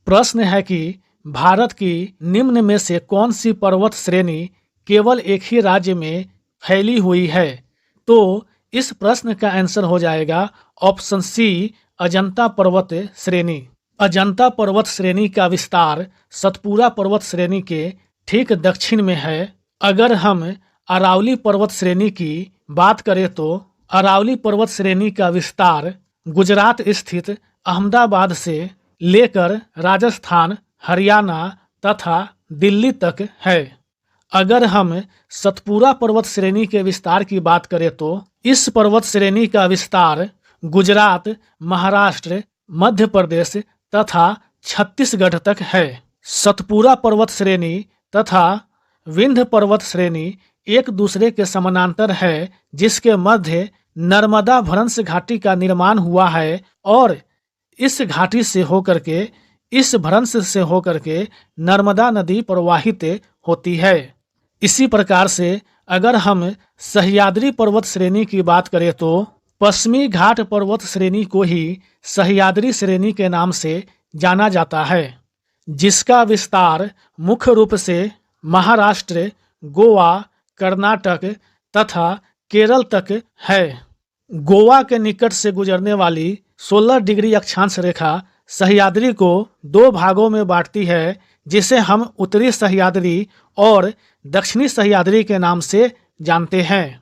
प्रश्न है कि भारत की निम्न में से कौन सी पर्वत श्रेणी केवल एक ही राज्य में फैली हुई है? तो इस प्रश्न का आंसर हो जाएगा ऑप्शन सी, अजंता पर्वत श्रेणी। अजंता पर्वत श्रेणी का विस्तार सतपुरा पर्वत श्रेणी के ठीक दक्षिण में है। अगर हम अरावली पर्वत श्रेणी की बात करें तो अरावली पर्वत श्रेणी का विस्तार गुजरात स्थित अहमदाबाद से लेकर राजस्थान, हरियाणा तथा दिल्ली तक है। अगर हम सतपुरा पर्वत श्रेणी के विस्तार की बात करें तो इस पर्वत श्रेणी का विस्तार गुजरात, महाराष्ट्र, मध्य प्रदेश तथा छत्तीसगढ़ तक है। सतपुरा पर्वत श्रेणी तथा विंध्य पर्वत श्रेणी एक दूसरे के समानांतर है, जिसके मध्य नर्मदा भ्रंश घाटी का निर्माण हुआ है और इस घाटी से होकर के, इस भ्रंश से होकर के नर्मदा नदी प्रवाहित होती है। इसी प्रकार से अगर हम सह्याद्री पर्वत श्रेणी की बात करें तो पश्चिमी घाट पर्वत श्रेणी को ही सह्याद्री श्रेणी के नाम से जाना जाता है, जिसका विस्तार मुख्य रूप से महाराष्ट्र, गोवा, कर्नाटक तथा केरल तक है। गोवा के निकट से गुजरने वाली 16 डिग्री अक्षांश रेखा सह्याद्री को 2 भागों में बांटती है, जिसे हम उत्तरी सह्याद्री और दक्षिणी सह्याद्री के नाम से जानते हैं।